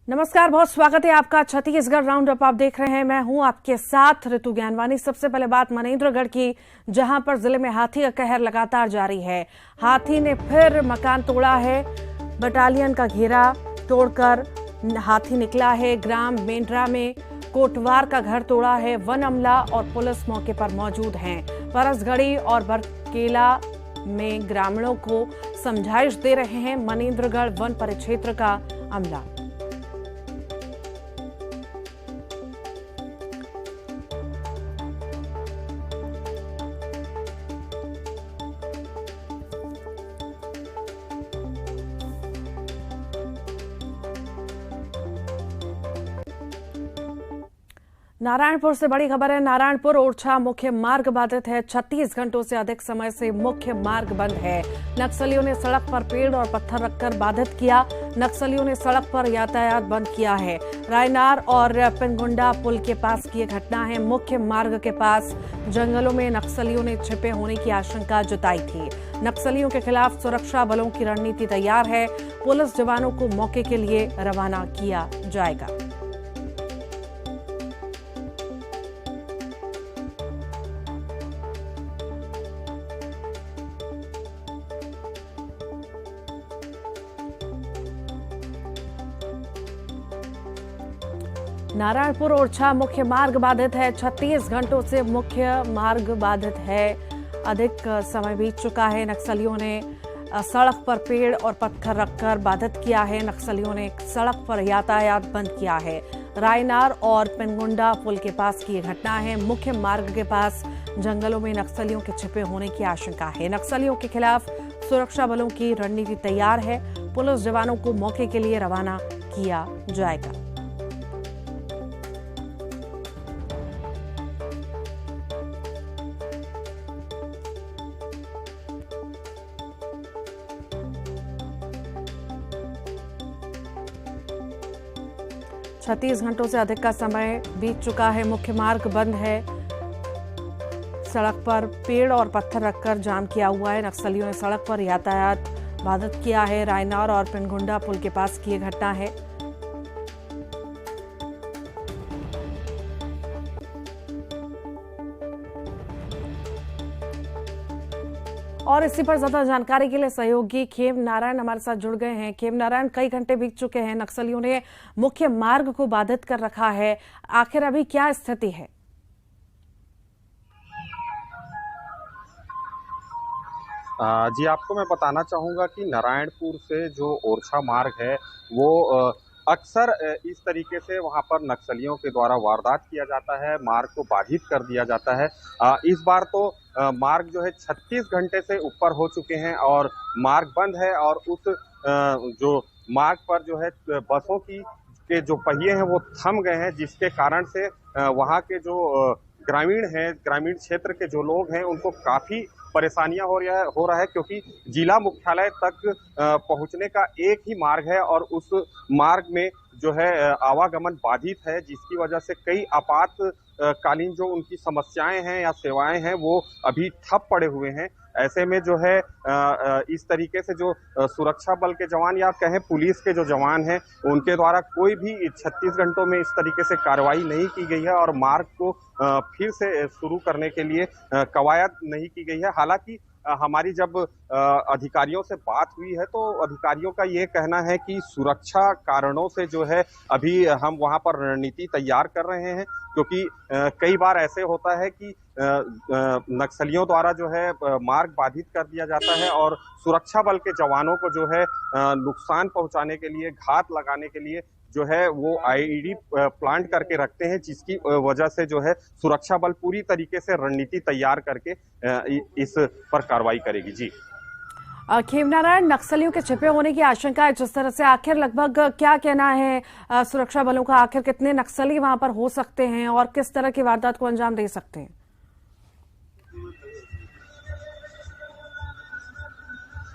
नमस्कार, बहुत स्वागत है आपका। छत्तीसगढ़ राउंड अप आप देख रहे हैं। मैं हूं आपके साथ ऋतु ज्ञानवानी। सबसे पहले बात मनेन्द्रगढ़ की, जहां पर जिले में हाथी का कहर लगातार जारी है। हाथी ने फिर मकान तोड़ा है। बटालियन का घेरा तोड़कर हाथी निकला है। ग्राम मेंढरा में कोटवार का घर तोड़ा है। वन अमला और पुलिस मौके पर मौजूद हैं। परसगढ़ी और बरकेला में ग्रामीणों को समझाइश दे रहे हैं मनेन्द्रगढ़ वन परिक्षेत्र का अमला। नारायणपुर से बड़ी खबर है। नारायणपुर ओरछा मुख्य मार्ग बाधित है। 36 घंटों से अधिक समय से मुख्य मार्ग बंद है। नक्सलियों ने सड़क पर पेड़ और पत्थर रखकर बाधित किया। नक्सलियों ने सड़क पर यातायात बंद किया है। रायनार और पिंगुंडा पुल के पास की घटना है। मुख्य मार्ग के पास जंगलों में नक्सलियों ने छिपे होने की आशंका जताई थी। नक्सलियों के खिलाफ सुरक्षा बलों की रणनीति तैयार है। पुलिस जवानों को मौके के लिए रवाना किया जाएगा। नारायणपुर ओरछा मुख्य मार्ग बाधित है। 36 घंटों से मुख्य मार्ग बाधित है। अधिक समय बीत चुका है। नक्सलियों ने सड़क पर पेड़ और पत्थर रखकर बाधित किया है। नक्सलियों ने सड़क पर यातायात बंद किया है। रायनार और पिंगुंडा पुल के पास की घटना है। मुख्य मार्ग के पास जंगलों में नक्सलियों के छिपे होने की आशंका है। नक्सलियों के खिलाफ सुरक्षा बलों की रणनीति तैयार है। पुलिस जवानों को मौके के लिए रवाना किया जाएगा। छत्तीस घंटों से अधिक का समय बीत चुका है। मुख्य मार्ग बंद है। सड़क पर पेड़ और पत्थर रखकर जाम किया हुआ है। नक्सलियों ने सड़क पर यातायात बाधित किया है। रायनार और पिंगुंडा पुल के पास की घटना है। और इसी पर ज्यादा जानकारी के लिए सहयोगी खेम नारायण हमारे साथ जुड़ गए हैं। खेम नारायण, कई घंटे बीत चुके हैं। नक्सलियों ने मुख्य मार्ग को बाधित कर रखा है। आखिर अभी क्या स्थिति है? जी, आपको मैं बताना चाहूँगा कि नारायणपुर से जो ओरछा मार्ग है वो अक्सर इस तरीके से वहाँ पर नक्सलियों के द्वारा वारदात किया जाता है, मार्ग को बाधित कर दिया जाता है। इस बार तो मार्ग जो है 36 घंटे से ऊपर हो चुके हैं और मार्ग बंद है और उस जो मार्ग पर जो है बसों के जो पहिए हैं वो थम गए हैं, जिसके कारण से वहाँ के जो ग्रामीण हैं, ग्रामीण क्षेत्र के जो लोग हैं उनको काफ़ी परेशानियां हो रहा है क्योंकि जिला मुख्यालय तक पहुंचने का एक ही मार्ग है और उस मार्ग में जो है आवागमन बाधित है, जिसकी वजह से कई आपातकालीन जो उनकी समस्याएं हैं या सेवाएं हैं वो अभी ठप पड़े हुए हैं। ऐसे में जो है इस तरीके से जो सुरक्षा बल के जवान या कहें पुलिस के जो जवान हैं उनके द्वारा कोई भी 36 घंटों में इस तरीके से कार्रवाई नहीं की गई है और मार्ग को फिर से शुरू करने के लिए कवायद नहीं की गई है। हालांकि हमारी जब अधिकारियों से बात हुई है तो अधिकारियों का ये कहना है कि सुरक्षा कारणों से जो है अभी हम वहां पर रणनीति तैयार कर रहे हैं, क्योंकि कई बार ऐसे होता है कि नक्सलियों द्वारा जो है मार्ग बाधित कर दिया जाता है और सुरक्षा बल के जवानों को जो है नुकसान पहुंचाने के लिए, घात लगाने के लिए जो है वो आईईडी प्लांट करके रखते हैं, जिसकी वजह से जो है सुरक्षा बल पूरी तरीके से रणनीति तैयार करके इस पर कार्रवाई करेगी। जी खेम नारायण, नक्सलियों के छिपे होने की आशंका है जिस तरह से, आखिर लगभग क्या कहना है सुरक्षा बलों का? आखिर कितने नक्सली वहां पर हो सकते हैं और किस तरह की वारदात को अंजाम दे सकते हैं?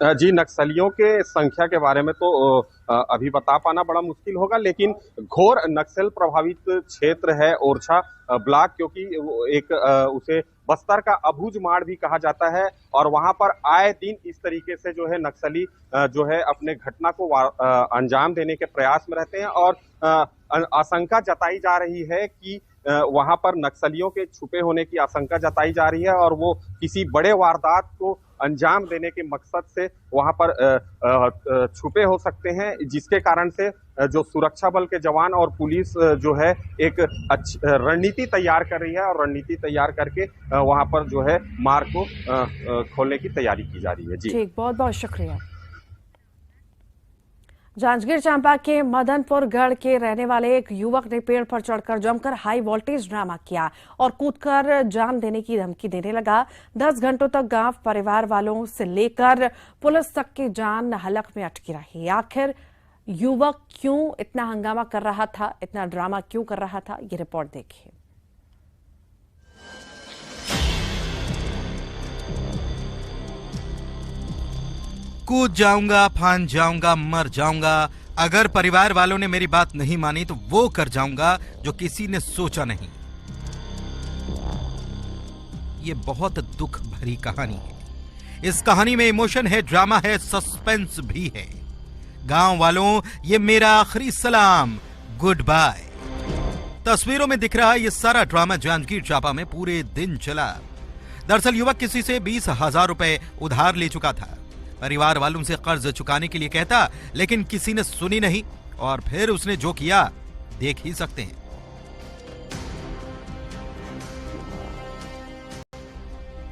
जी, नक्सलियों के संख्या के बारे में तो अभी बता पाना बड़ा मुश्किल होगा, लेकिन घोर नक्सल प्रभावित क्षेत्र है ओरछा ब्लॉक, क्योंकि वो एक उसे बस्तर का अबूझमाड़ भी कहा जाता है और वहां पर आए दिन इस तरीके से जो है नक्सली जो है अपने घटना को अंजाम देने के प्रयास में रहते हैं और आशंका जताई जा रही है कि वहां पर नक्सलियों के छुपे होने की आशंका जताई जा रही है और वो किसी बड़े वारदात को अंजाम देने के मकसद से वहां पर छुपे हो सकते हैं, जिसके कारण से जो सुरक्षा बल के जवान और पुलिस जो है एक अच्छी रणनीति तैयार कर रही है और रणनीति तैयार करके वहां पर जो है मार्ग को खोलने की तैयारी की जा रही है। जी ठीक, बहुत बहुत शुक्रिया। जांजगीर चांपा के मदनपुर गढ़ के रहने वाले एक युवक ने पेड़ पर चढ़कर जमकर हाई वोल्टेज ड्रामा किया और कूदकर जान देने की धमकी देने लगा। 10 घंटों तक गांव परिवार वालों से लेकर पुलिस तक की जान हलक में अटकी रही। आखिर युवक क्यों इतना हंगामा कर रहा था, इतना ड्रामा क्यों कर रहा था, ये रिपोर्ट देखिए। कूद जाऊंगा, फांद जाऊंगा, मर जाऊंगा। अगर परिवार वालों ने मेरी बात नहीं मानी तो वो कर जाऊंगा जो किसी ने सोचा नहीं। ये बहुत दुख भरी कहानी है। इस कहानी में इमोशन है, ड्रामा है, सस्पेंस भी है। गांव वालों, ये मेरा आखिरी सलाम, गुड बाय। तस्वीरों में दिख रहा ये सारा ड्रामा जांजगीर चांपा में पूरे दिन चला। दरअसल युवक किसी से 20,000 रुपए उधार ले चुका था। परिवार वालों से कर्ज चुकाने के लिए कहता, लेकिन किसी ने सुनी नहीं और फिर उसने जो किया देख ही सकते हैं।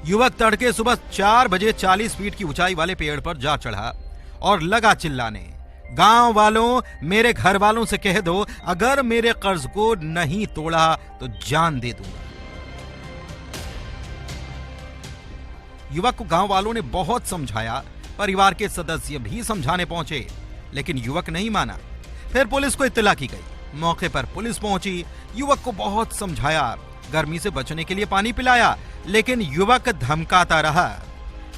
युवक तड़के सुबह 4 बजे 40 फीट की ऊंचाई वाले पेड़ पर जा चढ़ा और लगा चिल्लाने, गांव वालों, मेरे घर वालों से कह दो अगर मेरे कर्ज को नहीं तोड़ा तो जान दे दूंगा। युवक को गांव वालों ने बहुत समझाया, परिवार के सदस्य भी समझाने पहुंचे, लेकिन युवक नहीं माना। फिर पुलिस को इत्तला की गई। मौके पर पुलिस पहुंची, युवक को बहुत समझाया, गर्मी से बचने के लिए पानी पिलाया, लेकिन युवक धमकाता रहा।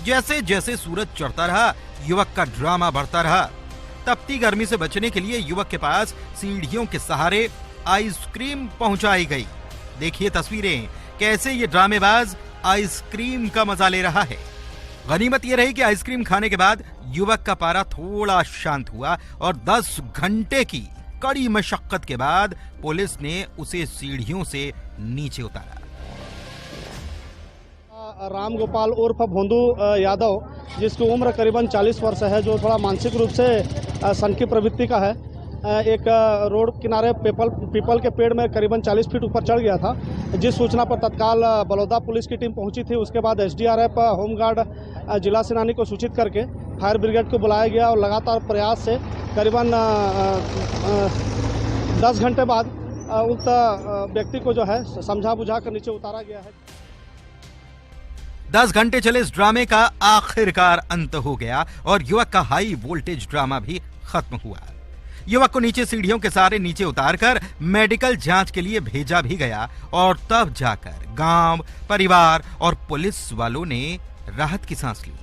जैसे जैसे सूरज चढ़ता रहा, युवक का ड्रामा बढ़ता रहा। तपती गर्मी से बचने के लिए युवक के पास सीढ़ियों के सहारे आइसक्रीम पहुंचाई गई। देखिए तस्वीरें, कैसे ये ड्रामेबाज आइसक्रीम का मजा ले रहा है। गनीमत यह रही कि आइसक्रीम खाने के बाद युवक का पारा थोड़ा शांत हुआ और 10 घंटे की कड़ी मशक्कत के बाद पुलिस ने उसे सीढ़ियों से नीचे उतारा। राम गोपाल उर्फ भोंदू यादव, जिसकी उम्र करीबन 40 वर्ष है, जो थोड़ा मानसिक रूप से सनकी प्रवृत्ति का है, एक रोड किनारे पीपल के पेड़ में करीबन 40 फीट ऊपर चढ़ गया था। जिस सूचना पर तत्काल बलौदा पुलिस की टीम पहुंची थी। उसके बाद एसडीआरएफ, होमगार्ड, जिला सेनानी को सूचित करके फायर ब्रिगेड को बुलाया गया और लगातार प्रयास से करीबन 10 घंटे बाद उक्त व्यक्ति को जो है समझा बुझा कर नीचे उतारा गया है। 10 घंटे चले इस ड्रामे का आखिरकार अंत हो गया और युवक का हाई वोल्टेज ड्रामा भी खत्म हुआ। युवक को नीचे सीढ़ियों के सहारे नीचे उतारकर मेडिकल जांच के लिए भेजा भी गया और तब जाकर गांव, परिवार और पुलिस वालों ने राहत की सांस ली।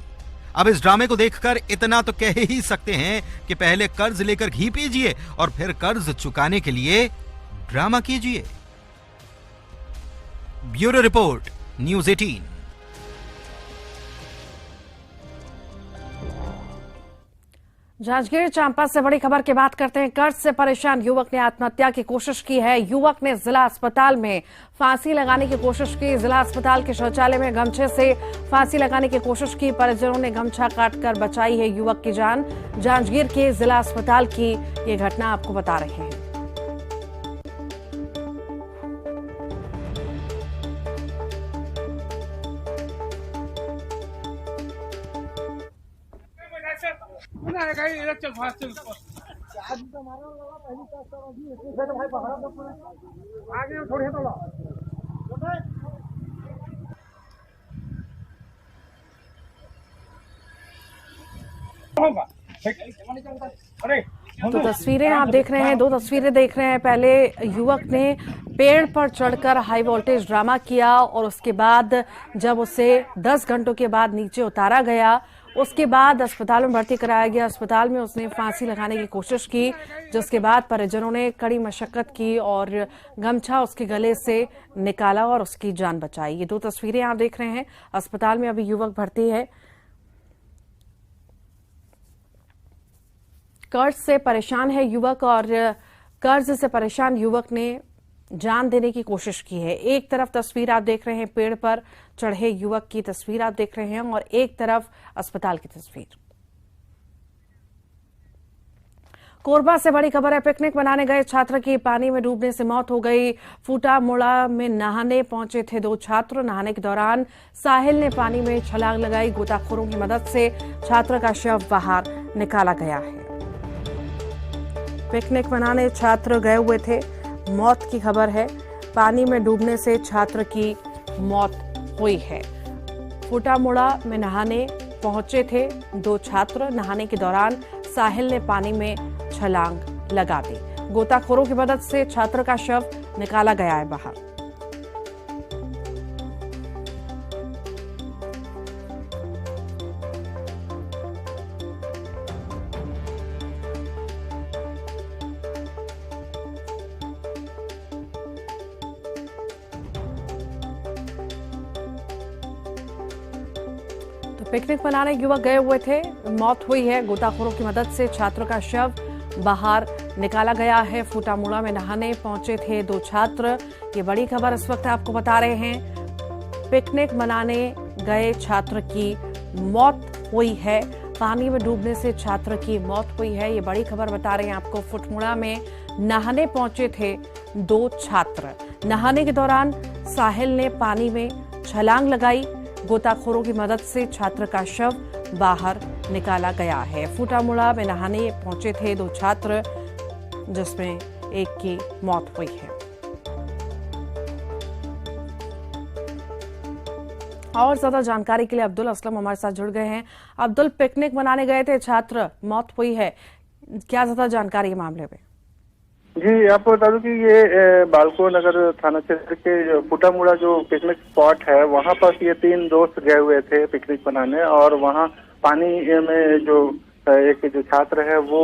अब इस ड्रामे को देखकर इतना तो कह ही सकते हैं कि पहले कर्ज लेकर घी पीजिए और फिर कर्ज चुकाने के लिए ड्रामा कीजिए। Bureau report, news 18। Janjgir Champa से बड़ी खबर की बात करते हैं। कर्ज से परेशान युवक ने आत्महत्या की कोशिश की है। युवक ने जिला अस्पताल में फांसी लगाने की कोशिश की। जिला अस्पताल के शौचालय में गमछे से फांसी लगाने की कोशिश की। परिजनों ने गमछा काटकर बचाई है युवक की जान। जांजगीर के जिला अस्पताल की ये घटना आपको बता रहे हैं। तो तस्वीरें आप देख रहे हैं, 2 तस्वीरें देख रहे हैं। पहले युवक ने पेड़ पर चढ़कर हाई वोल्टेज ड्रामा किया और उसके बाद जब उसे 10 घंटों के बाद नीचे उतारा गया, उसके बाद अस्पताल में भर्ती कराया गया। अस्पताल में उसने फांसी लगाने की कोशिश की, जिसके बाद परिजनों ने कड़ी मशक्कत की और गमछा उसके गले से निकाला और उसकी जान बचाई। ये 2 तस्वीरें आप देख रहे हैं। अस्पताल में अभी युवक भर्ती है। कर्ज से परेशान है युवक और कर्ज से परेशान युवक ने जान देने की कोशिश की है। एक तरफ तस्वीर आप देख रहे हैं, पेड़ पर चढ़े युवक की तस्वीर आप देख रहे हैं और एक तरफ अस्पताल की तस्वीर। कोरबा से बड़ी खबर है। पिकनिक मनाने गए छात्र की पानी में डूबने से मौत हो गई। फूटा मुड़ा में नहाने पहुंचे थे 2 छात्र। नहाने के दौरान साहिल ने पानी में छलांग लगाई। गोताखोरों की मदद से छात्र का शव बाहर निकाला गया है। पिकनिक मनाने छात्र गए हुए थे, मौत की खबर है। पानी में डूबने से छात्र की मौत हुई है। फूटा मुड़ा में नहाने पहुंचे थे 2 छात्र। नहाने के दौरान साहिल ने पानी में छलांग लगा दी। गोताखोरों की मदद से छात्र का शव निकाला गया है बाहर। तो पिकनिक मनाने युवक गए हुए थे, मौत हुई है। गोताखोरों की मदद से छात्र का शव बाहर निकाला गया है। फूटामुड़ा में नहाने पहुंचे थे 2 छात्र। ये बड़ी खबर इस वक्त आपको बता रहे हैं। पिकनिक मनाने गए छात्र की मौत हुई है। पानी में डूबने से छात्र की मौत हुई है। ये बड़ी खबर बता रहे हैं आपको। फुटमुड़ा में नहाने पहुंचे थे 2 छात्र। नहाने के दौरान साहिल ने पानी में छलांग लगाई। गोताखोरों की मदद से छात्र का शव बाहर निकाला गया है। फूटामुड़ा में नहाने पहुंचे थे 2 छात्र, जिसमें एक की मौत हुई है। और ज्यादा जानकारी के लिए अब्दुल असलम हमारे साथ जुड़ गए हैं। अब्दुल, पिकनिक मनाने गए थे छात्र, मौत हुई है, क्या ज्यादा जानकारी है मामले में? जी, आपको बता दूं कि ये बालको नगर थाना क्षेत्र के फुटामुड़ा जो पिकनिक स्पॉट है, वहां पर ये 3 दोस्त गए हुए थे पिकनिक मनाने और वहां पानी में जो एक जो छात्र है वो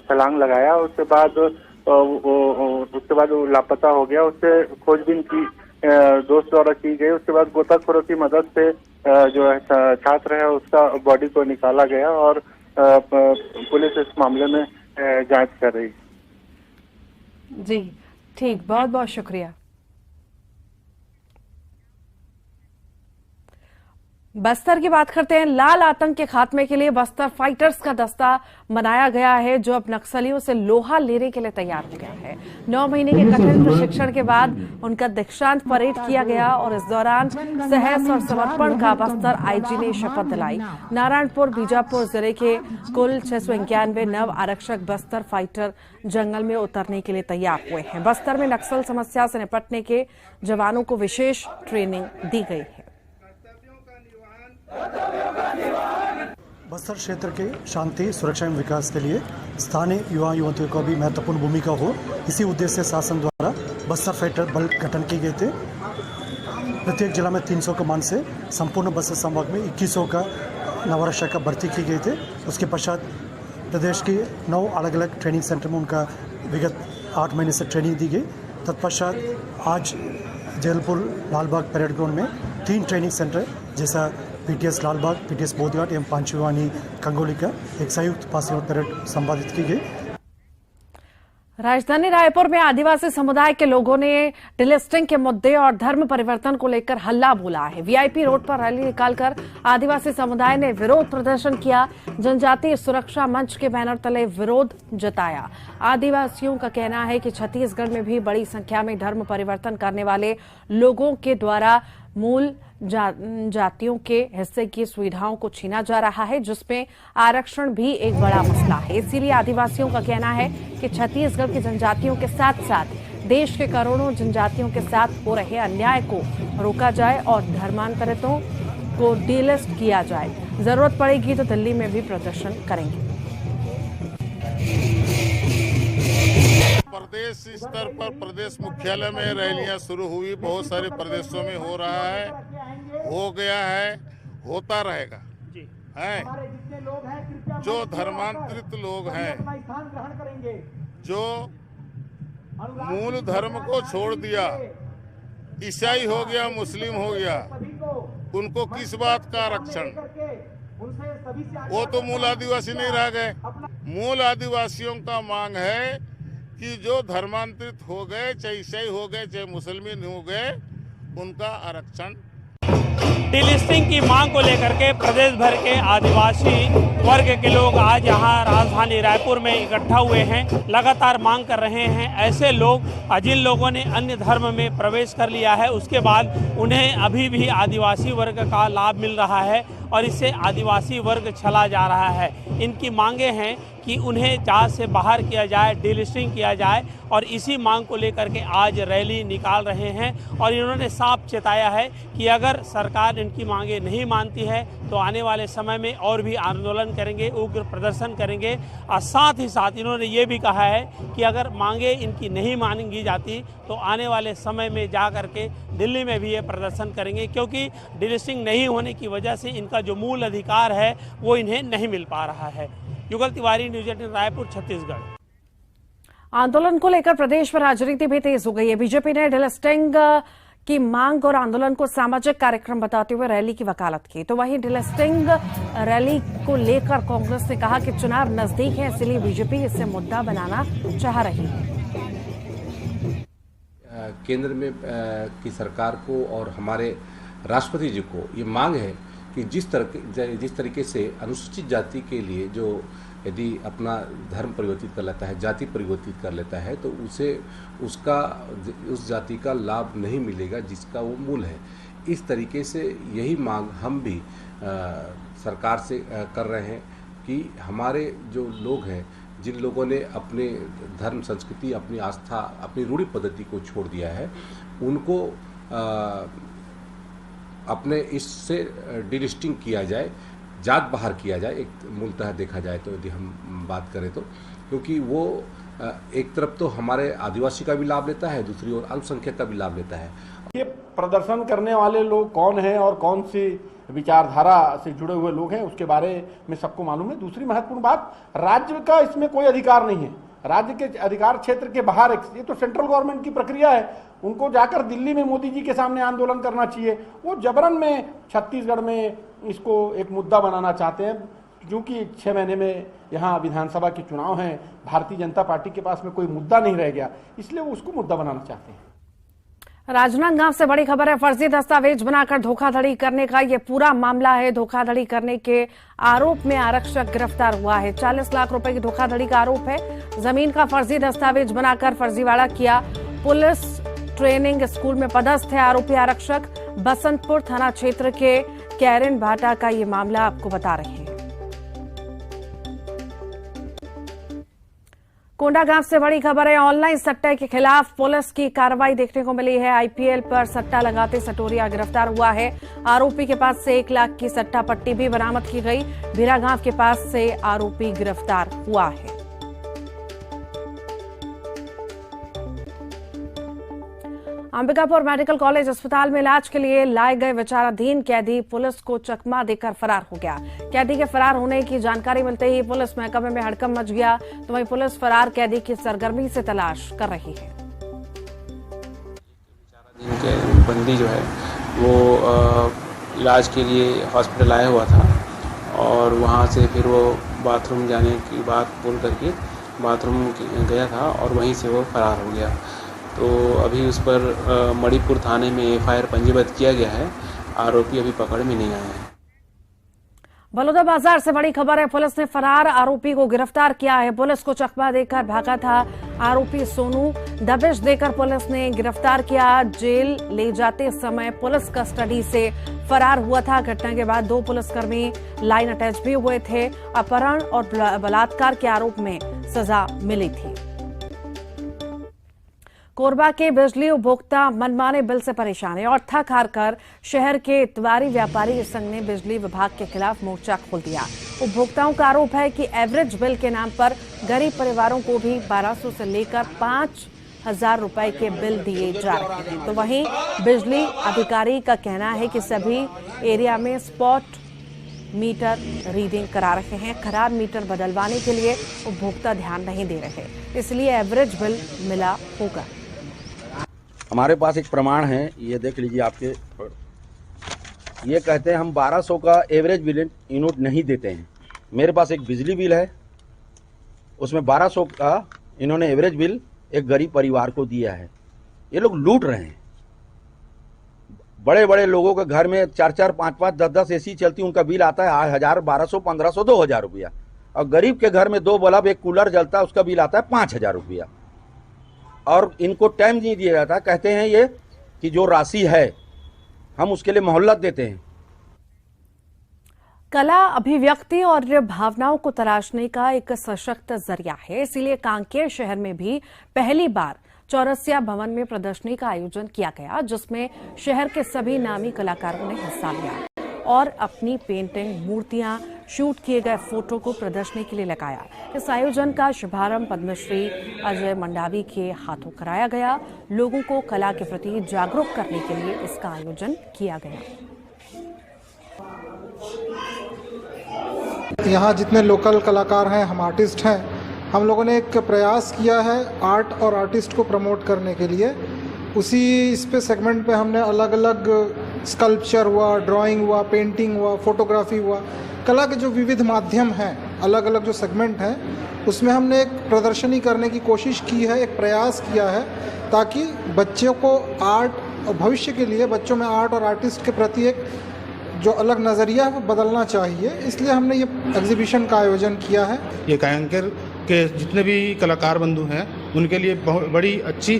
छलांग लगाया। उसके बाद वो लापता हो गया। उससे खोजबीन की दोस्त द्वारा की गई। उसके बाद गोताखोरों की मदद से जो है छात्र है उसका बॉडी को निकाला गया और पुलिस इस मामले में जांच कर रही है। जी ठीक, बहुत बहुत शुक्रिया। बस्तर की बात करते हैं। लाल आतंक के खात्मे के लिए बस्तर फाइटर्स का दस्ता बनाया गया है, जो अब नक्सलियों से लोहा लेने के लिए तैयार हो गया है। 9 महीने के कठिन प्रशिक्षण के बाद उनका दीक्षांत परेड किया गया और इस दौरान साहस और समर्पण का बस्तर आईजी ने शपथ दिलाई। नारायणपुर बीजापुर जिले के कुल 691 नव आरक्षक बस्तर फाइटर जंगल में उतरने के लिए तैयार हुए हैं। बस्तर में नक्सल समस्या से निपटने के जवानों को विशेष ट्रेनिंग दी गई है। बस्तर क्षेत्र के शांति, सुरक्षा एवं विकास के लिए स्थानीय युवा युवतियों को भी महत्वपूर्ण भूमिका हो, इसी उद्देश्य से शासन द्वारा बस्तर फाइटर बल गठन किए गए थे। प्रत्येक जिला में 300 कमान से संपूर्ण बस्तर संभाग में 2100 का नवारक्षक का भर्ती की गई थे। उसके पश्चात प्रदेश के 9 अलग अलग ट्रेनिंग सेंटर में उनका विगत 8 महीने से ट्रेनिंग दी गई। तत्पश्चात आज जैलपुर लालबाग परेड ग्राउंड में 3 ट्रेनिंग सेंटर जैसा पीटीएस लालबाग, पीटीएस बोधघाट एवं पांचवानी कंगोली का एक संयुक्त पासिंग परेड संपादित की गई। राजधानी रायपुर में आदिवासी समुदाय के लोगों ने डिलिस्टिंग के मुद्दे और धर्म परिवर्तन को लेकर हल्ला बोला है। वीआईपी रोड पर रैली निकालकर आदिवासी समुदाय ने विरोध प्रदर्शन किया। जनजातीय सुरक्षा मंच के बैनर तले विरोध जताया। आदिवासियों का कहना है कि छत्तीसगढ़ में भी बड़ी संख्या में धर्म परिवर्तन करने वाले लोगों के द्वारा मूल जातियों के हिस्से की सुविधाओं को छीना जा रहा है, जिसमें आरक्षण भी एक बड़ा मसला है। इसीलिए आदिवासियों का कहना है कि छत्तीसगढ़ की जनजातियों के साथ साथ देश के करोड़ों जनजातियों के साथ हो रहे अन्याय को रोका जाए और धर्मांतरितों को डीलिस्ट किया जाए। जरूरत पड़ेगी तो दिल्ली में भी प्रदर्शन करेंगे। प्रदेश स्तर पर प्रदेश मुख्यालय में रैलियां शुरू हुई, बहुत सारे प्रदेशों में हो रहा है, हो गया है, होता रहेगा। हैं, जो धर्मांतरित लोग हैं, जो मूल धर्म को छोड़ दिया, ईसाई हो गया, मुस्लिम हो गया, उनको किस बात का आरक्षण? वो तो मूल आदिवासी नहीं रह गए। मूल आदिवासियों का मांग है कि जो धर्मांतरित हो गए, चाहे ईसाई हो गए, चाहे मुसलमान हो गए, उनका आरक्षण। डीलिस्टिंग की मांग को लेकर के प्रदेश भर के आदिवासी वर्ग के लोग आज यहाँ राजधानी रायपुर में इकट्ठा हुए हैं, लगातार मांग कर रहे हैं। ऐसे लोग जिन लोगों ने अन्य धर्म में प्रवेश कर लिया है, उसके बाद उन्हें अभी भी आदिवासी वर्ग का लाभ मिल रहा है और इससे आदिवासी वर्ग चला जा रहा है। इनकी मांगे हैं कि उन्हें जांच से बाहर किया जाए, डीलिस्टिंग किया जाए और इसी मांग को लेकर के आज रैली निकाल रहे हैं। और इन्होंने साफ चेताया है कि अगर सरकार इनकी मांगे नहीं मानती है तो आने वाले समय में और भी आंदोलन करेंगे, उग्र प्रदर्शन करेंगे। और साथ ही साथ इन्होंने ये भी कहा है कि अगर मांगे इनकी नहीं मानी जाती तो आने वाले समय में जा करके दिल्ली में भी ये प्रदर्शन करेंगे, क्योंकि डीलिस्टिंग नहीं होने की वजह से इनका जो मूल अधिकार है वो इन्हें नहीं मिल पा रहा है। युगल तिवारी, न्यूज़ 18 रायपुर, छत्तीसगढ़। आंदोलन को लेकर प्रदेश में राजनीति भी तेज हो गई है। बीजेपी ने डीलिस्टिंग की मांग और आंदोलन को सामाजिक कार्यक्रम बताते हुए रैली की वकालत की। तो वहीं डीलिस्टिंग रैली को लेकर कांग्रेस ने कहा कि चुनाव नजदीक है, इसलिए बीजेपी इसे मुद्दा बनाना चाह रही है। केंद्र में की सरकार को और हमारे राष्ट्रपति जी को ये मांग है कि जिस तरीके से अनुसूचित जाति के लिए जो यदि अपना धर्म परिवर्तित कर लेता है, जाति परिवर्तित कर लेता है, तो उस जाति का लाभ नहीं मिलेगा जिसका वो मूल है। इस तरीके से यही मांग हम भी सरकार से कर रहे हैं कि हमारे जो लोग हैं, जिन लोगों ने अपने धर्म, संस्कृति, अपनी आस्था, अपनी रूढ़ि पद्धति को छोड़ दिया है, उनको अपने इससे डीलिस्टिंग किया जाए, जात बाहर किया जाए। एक मूलतः देखा जाए तो यदि हम बात करें तो, क्योंकि वो एक तरफ तो हमारे आदिवासी का भी लाभ लेता है, दूसरी ओर अल्पसंख्यक का भी लाभ लेता है। ये प्रदर्शन करने वाले लोग कौन हैं और कौन सी विचारधारा से जुड़े हुए लोग हैं, उसके बारे में सबको मालूम है। दूसरी महत्वपूर्ण बात, राज्य का इसमें कोई अधिकार नहीं है। राज्य के अधिकार क्षेत्र के बाहर ये तो सेंट्रल गवर्नमेंट की प्रक्रिया है। उनको जाकर दिल्ली में मोदी जी के सामने आंदोलन करना चाहिए। वो जबरन में छत्तीसगढ़ में इसको एक मुद्दा बनाना चाहते हैं, क्योंकि 6 महीने में यहाँ विधानसभा के चुनाव हैं। भारतीय जनता पार्टी के पास में कोई मुद्दा नहीं रह गया, इसलिए वो उसको मुद्दा बनाना चाहते हैं। राजनांदगांव से बड़ी खबर है। फर्जी दस्तावेज बनाकर धोखाधड़ी करने का ये पूरा मामला है। धोखाधड़ी करने के आरोप में आरक्षक गिरफ्तार हुआ है। 40 लाख रुपए की धोखाधड़ी का आरोप है। जमीन का फर्जी दस्तावेज बनाकर फर्जीवाड़ा किया। पुलिस ट्रेनिंग स्कूल में पदस्थ है आरोपी आरक्षक। बसंतपुर थाना क्षेत्र के कैरन भाटा का ये मामला आपको बता रहे हैं। कोंडागांव से बड़ी खबर है। ऑनलाइन सट्टे के खिलाफ पुलिस की कार्रवाई देखने को मिली है। आईपीएल पर सट्टा लगाते सटोरिया गिरफ्तार हुआ है। आरोपी के पास से 1 लाख की सट्टा पट्टी भी बरामद की गई। भीरागांव के पास से आरोपी गिरफ्तार हुआ है। अंबिकापुर मेडिकल कॉलेज अस्पताल में इलाज के लिए लाए गए विचाराधीन कैदी पुलिस को चकमा देकर फरार हो गया। कैदी के फरार होने की जानकारी मिलते ही पुलिस महकमे में हड़कंप मच गया। तो वहीं पुलिस फरार कैदी की सरगर्मी से तलाश कर रही है। विचाराधीन के बंदी जो है वो इलाज के लिए हॉस्पिटल आया हुआ था और वहाँ से फिर वो बाथरूम जाने की बात बोल करके बाथरूम गया था और वहीं से वो फरार हो गया। तो अभी उस पर मणिपुर थाने में एफआईआर पंजीबद्ध किया गया है। आरोपी अभी पकड़ में नहीं आए हैं। बलौदाबाजार से बड़ी खबर है। पुलिस ने फरार आरोपी को गिरफ्तार किया है। पुलिस को चकमा देकर भागा था आरोपी सोनू। दबिश देकर पुलिस ने गिरफ्तार किया। जेल ले जाते समय पुलिस कस्टडी से फरार हुआ था। घटना के बाद 2 पुलिसकर्मी लाइन अटैच भी हुए थे। अपहरण और बलात्कार के आरोप में सजा मिली थी। कोरबा के बिजली उपभोक्ता मनमाने बिल से परेशान है और थक हार कर शहर के इतवारी व्यापारी संघ ने बिजली विभाग के खिलाफ मोर्चा खोल दिया। उपभोक्ताओं का आरोप है कि एवरेज बिल के नाम पर गरीब परिवारों को भी 1200 से लेकर 5000 रुपए के बिल दिए जा रहे हैं। तो वहीं बिजली अधिकारी का कहना है कि सभी एरिया में स्पॉट मीटर रीडिंग करा रहे हैं। खराब मीटर बदलवाने के लिए उपभोक्ता ध्यान नहीं दे रहे, इसलिए एवरेज बिल मिला होगा। हमारे पास एक प्रमाण है, ये देख लीजिए आपके, ये कहते हैं हम 1200 का एवरेज बिल यूनिट नहीं देते हैं। मेरे पास एक बिजली बिल है, उसमें 1200 का इन्होंने एवरेज बिल एक गरीब परिवार को दिया है। ये लोग लूट रहे हैं। बड़े बड़े लोगों के घर में 4-4, 5-5, 10-10 एसी चलती, उनका बिल आता है 1000, 1200, 1500, 2000 रुपया। और गरीब के घर में 2 बल्ब, एक कूलर जलता है, उसका बिल आता है 5000 रुपया। और इनको टाइम नहीं दिया जाता। कहते हैं ये कि जो राशि है हम उसके लिए मोहलत देते हैं। कला अभिव्यक्ति और भावनाओं को तराशने का एक सशक्त जरिया है, इसीलिए कांकेर शहर में भी पहली बार चौरसिया भवन में प्रदर्शनी का आयोजन किया गया, जिसमें शहर के सभी नामी कलाकारों ने हिस्सा लिया और अपनी पेंटिंग, मूर्तियां, शूट किए गए फोटो को प्रदर्शनी के लिए लगाया। इस आयोजन का शुभारंभ पद्मश्री अजय मंडावी के हाथों कराया गया। लोगों को कला के प्रति जागरूक करने के लिए इसका आयोजन किया गया। यहाँ जितने लोकल कलाकार हैं, हम आर्टिस्ट हैं, हम लोगों ने एक प्रयास किया है आर्ट और आर्टिस्ट को प्रमोट करने के लिए। उसी इस पे सेगमेंट पे हमने अलग अलग स्कल्पचर हुआ, ड्राइंग हुआ, पेंटिंग हुआ, फोटोग्राफी हुआ, कला के जो विविध माध्यम हैं, अलग अलग जो सेगमेंट हैं, उसमें हमने एक प्रदर्शनी करने की कोशिश की है, एक प्रयास किया है, ताकि बच्चों को आर्ट और भविष्य के लिए बच्चों में आर्ट और आर्टिस्ट के प्रति एक जो अलग नज़रिया है वो बदलना चाहिए। इसलिए हमने ये एग्जीबिशन का आयोजन किया है। ये कांकेर के जितने भी कलाकार बंधु हैं उनके लिए बहुत बड़ी अच्छी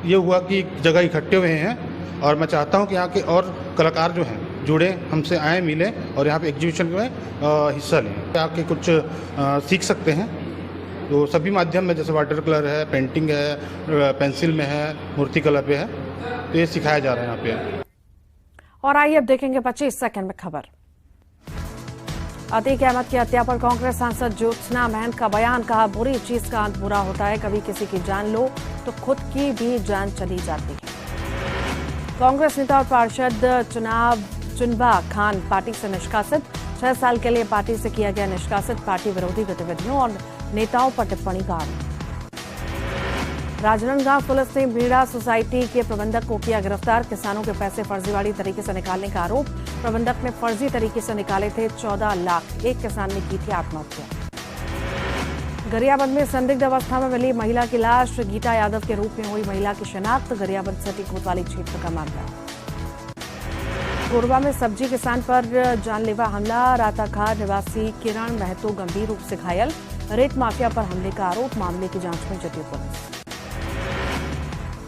ये हुआ कि जगह इकट्ठे हुए हैं, और मैं चाहता हूं कि यहाँ के और कलाकार जो हैं जुड़े, हमसे आए, मिलें और यहाँ पे एग्जीबिशन में हिस्सा लें, आके कुछ सीख सकते हैं। तो सभी माध्यम में, जैसे वाटर कलर है, पेंटिंग है, पेंसिल में है, मूर्ति कला पे है, तो ये सिखाया जा रहा है यहाँ पे। और आइए अब देखेंगे 25 सेकंड में खबर। अतीक अहमद की हत्या पर कांग्रेस सांसद ज्योत्सना महंत का बयान, कहा बुरी चीज का अंत बुरा होता है, कभी किसी की जान लो तो खुद की भी जान चली जाती है। कांग्रेस नेता और पार्षद चुनबा खान पार्टी से निष्कासित, 6 साल के लिए पार्टी से किया गया निष्कासित, पार्टी विरोधी गतिविधियों और नेताओं पर टिप्पणी का आरोप। राजनांदगांव पुलिस ने बीड़ा सोसाइटी के प्रबंधक को किया गिरफ्तार, किसानों के पैसे फर्जीवाड़ी तरीके से निकालने का आरोप। प्रबंधक ने फर्जी तरीके से निकाले थे 14 लाख। एक किसान ने की थी आत्महत्या। गरियाबंद में संदिग्ध अवस्था में मिली महिला की लाश, गीता यादव के रूप में हुई महिला की शिनाख्त, गरियाबंद सिटी कोतवाली क्षेत्र का मामला। कोरबा में सब्जी किसान पर जानलेवा हमला, राताखार निवासी किरण महतो गंभीर रूप से घायल, रेत माफिया पर हमले का आरोप, मामले की जांच में जुटी पुलिस।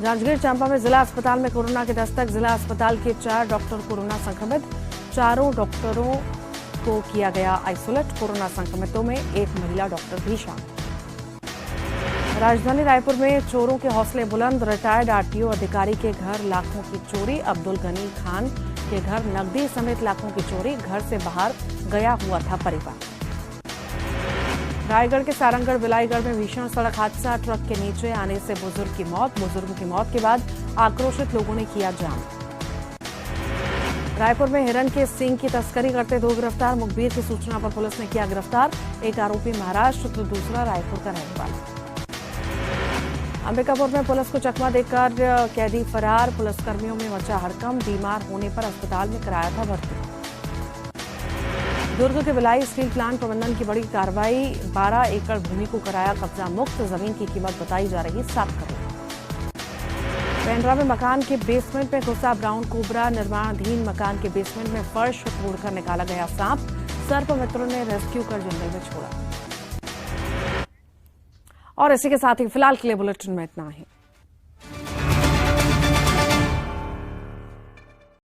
जांजगीर चांपा में जिला अस्पताल में कोरोना की दस्तक, जिला अस्पताल के 4 डॉक्टर कोरोना संक्रमित, 4 डॉक्टरों को किया गया आइसोलेट, कोरोना संक्रमितों में एक महिला डॉक्टर भी शामिल। राजधानी रायपुर में चोरों के हौसले बुलंद, रिटायर्ड आरटीओ अधिकारी के घर लाखों की चोरी, अब्दुल गनी खान के घर नकदी समेत लाखों की चोरी, घर से बाहर गया हुआ था परिवार। रायगढ़ के सारंगगढ़ बिलाईगढ़ में भीषण सड़क हादसा, ट्रक के नीचे आने से बुजुर्ग की मौत, बुजुर्ग की मौत के बाद आक्रोशित लोगों ने किया जाम। रायपुर में हिरन के सींग की तस्करी करते 2 गिरफ्तार, मुखबिर की सूचना पर पुलिस ने किया गिरफ्तार, एक आरोपी महाराष्ट्र तो दूसरा रायपुर का रहने वाला। अंबिकापुर में पुलिस को चकमा देकर कैदी फरार, पुलिसकर्मियों में मचा हड़कंप, बीमार होने पर अस्पताल में कराया था भर्ती। दुर्ग के भिलाई स्टील प्लांट प्रबंधन की बड़ी कार्रवाई, 12 एकड़ भूमि को कराया कब्जा मुक्त, जमीन की कीमत बताई जा रही 7 करोड़। पेंड्रा में मकान के बेसमेंट में घुसा ब्राउन कोबरा, निर्माणाधीन मकान के बेसमेंट में फर्श तोड़कर निकाला गया सांप, सर्प मित्रों ने रेस्क्यू कर जंगल में छोड़ा। और इसी के साथ ही फिलहाल के लिए बुलेटिन में इतना ही।